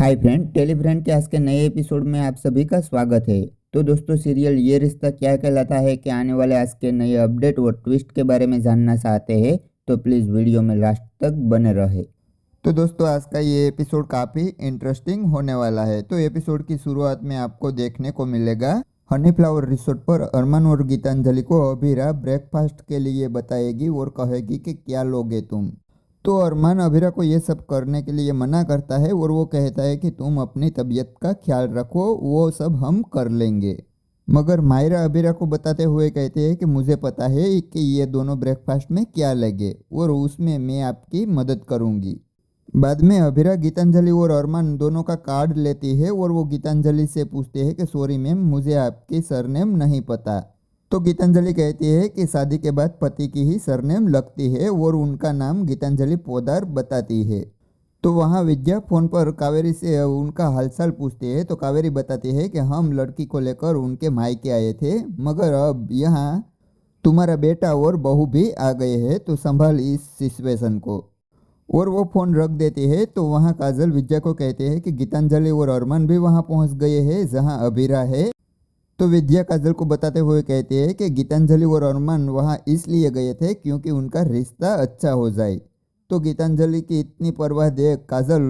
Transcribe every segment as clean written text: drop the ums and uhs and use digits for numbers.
Hi friend, टेलीफ्रेंड के आज के नए एपिसोड में आप सभी का स्वागत है। तो दोस्तों, सीरियल ये रिश्ता क्या कहलाता है कि आने वाले आज के नए अपडेट और ट्विस्ट के बारे में जानना चाहते हैं तो प्लीज़ वीडियो में लास्ट तक बने रहे। तो दोस्तों, आज का ये एपिसोड काफ़ी इंटरेस्टिंग होने वाला है। तो एपिसोड की शुरुआत में आपको देखने को मिलेगा हनी फ्लावर रिसोर्ट पर अरमान और गीतांजलि को अभीरा ब्रेकफास्ट के लिए बताएगी और कहेगी कि क्या लोगे तुम। तो अरमान अभीरा को ये सब करने के लिए मना करता है और वो कहता है कि तुम अपनी तबीयत का ख्याल रखो, वो सब हम कर लेंगे। मगर मायरा अभीरा को बताते हुए कहते हैं कि मुझे पता है कि ये दोनों ब्रेकफास्ट में क्या लगे और उसमें मैं आपकी मदद करूँगी। बाद में अभीरा गीतांजलि और अरमान दोनों का कार्ड लेती है और वो गीतांजलि से पूछते हैं कि सॉरी मैम, मुझे आपकी सरनेम नहीं पता। तो गीतांजलि कहती है कि शादी के बाद पति की ही सरनेम लगती है और उनका नाम गीतांजलि पोदार बताती है। तो वहाँ विद्या फ़ोन पर कावेरी से उनका हालचाल पूछती है। तो कावेरी बताती है कि हम लड़की को लेकर उनके मायके आए थे, मगर अब यहाँ तुम्हारा बेटा और बहू भी आ गए हैं, तो संभाल इस सिचुएशन को। और वो फ़ोन रख देती है। तो वहाँ काजल विद्या को कहते हैं कि गीतांजलि और अरमान भी वहाँ पहुँच गए हैं जहाँ अभीरा है। तो विद्या काजल को बताते हुए कहते हैं कि गीतांजलि और अरमान वहाँ इसलिए गए थे क्योंकि उनका रिश्ता अच्छा हो जाए। तो गीतांजलि की इतनी परवाह देख काजल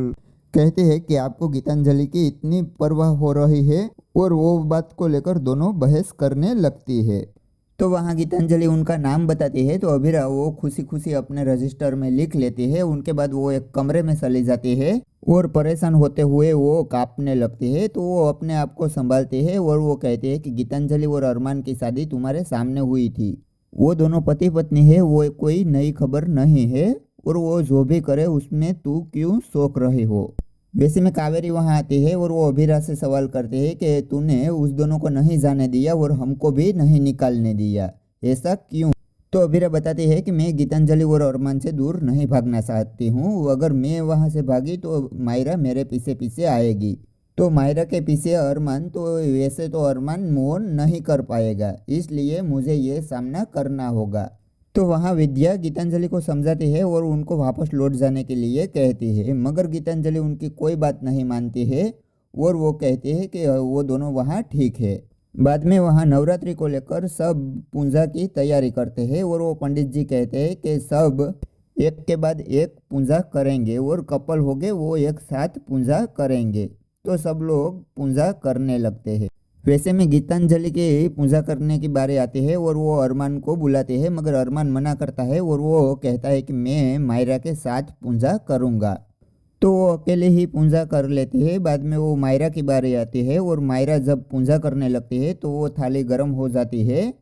कहते हैं कि आपको गीतांजलि की इतनी परवाह हो रही है, और वो बात को लेकर दोनों बहस करने लगती है। तो वहाँ गीतांजलि उनका नाम बताती है। तो अभीरा वो खुशी खुशी अपने रजिस्टर में लिख लेती है। उनके बाद वो एक कमरे में चली जाती है और परेशान होते हुए वो कांपने लगती है। तो वो अपने आप को संभालती है और वो कहते हैं कि गीतांजलि और अरमान की शादी तुम्हारे सामने हुई थी, वो दोनों पति पत्नी है, वो कोई नई खबर नहीं है, और वो जो भी करे उसमें तू क्यों शौक रही हो। वैसे में कावेरी वहाँ आती है और वो अभीरा से सवाल करते हैं कि तूने उस दोनों को नहीं जाने दिया और हमको भी नहीं निकालने दिया, ऐसा क्यों। तो अभीरा बताती है कि मैं गीतांजलि और अरमान से दूर नहीं भागना चाहती हूँ, अगर मैं वहाँ से भागी तो मायरा मेरे पीछे पीछे आएगी। तो मायरा के पीछे अरमान, तो वैसे तो अरमान मोन नहीं कर पाएगा, इसलिए मुझे ये सामना करना होगा। तो वहाँ विद्या गीतांजलि को समझाती है और उनको वापस लौट जाने के लिए कहती है, मगर गीतांजलि उनकी कोई बात नहीं मानती है और वो कहती है कि वो दोनों वहाँ ठीक है। बाद में वहाँ नवरात्रि को लेकर सब पूजा की तैयारी करते हैं और वो पंडित जी कहते हैं कि सब एक के बाद एक पूजा करेंगे और कपल हो गए वो एक साथ पूजा करेंगे। तो सब लोग पूजा करने लगते हैं। वैसे में गीतांजलि की पूजा करने की बारी आती है और वो अरमान को बुलाते हैं, मगर अरमान मना करता है और वो कहता है कि मैं मायरा के साथ पूजा करूँगा। तो वो अकेले ही पूजा कर लेते हैं। बाद में वो मायरा की बारी आती है और मायरा जब पूजा करने लगती है तो वो थाली गर्म हो जाती है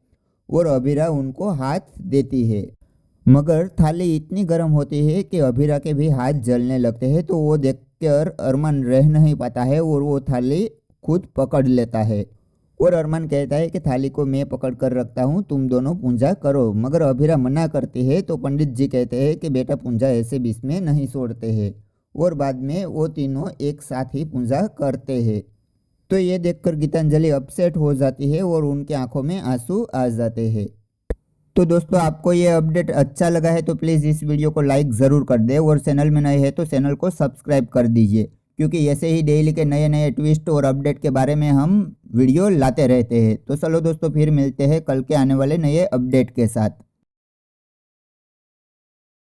और अभीरा उनको हाथ देती है, मगर थाली इतनी गर्म होती है कि अभीरा के भी हाथ जलने लगते हैं। तो वो देखकर अरमान रह नहीं पाता है और वो थाली खुद पकड़ लेता है और अरमान कहता है कि थाली को मैं पकड़ कर रखता हूँ, तुम दोनों पूजा करो। मगर अभीरा मना करती है। तो पंडित जी कहते हैं कि बेटा, पूजा ऐसे बीच में नहीं छोड़ते हैं, और बाद में वो तीनों एक साथ ही पूजा करते हैं। तो ये देखकर गीतांजलि अपसेट हो जाती है और उनकी आंखों में आंसू आ जाते हैं। तो दोस्तों, आपको ये अपडेट अच्छा लगा है तो प्लीज़ इस वीडियो को लाइक ज़रूर कर दें और चैनल में नए हैं तो चैनल को सब्सक्राइब कर दीजिए, क्योंकि ऐसे ही डेली के नए नए ट्विस्ट और अपडेट के बारे में हम वीडियो लाते रहते हैं। तो चलो दोस्तों, फिर मिलते हैं कल के आने वाले नए अपडेट के साथ।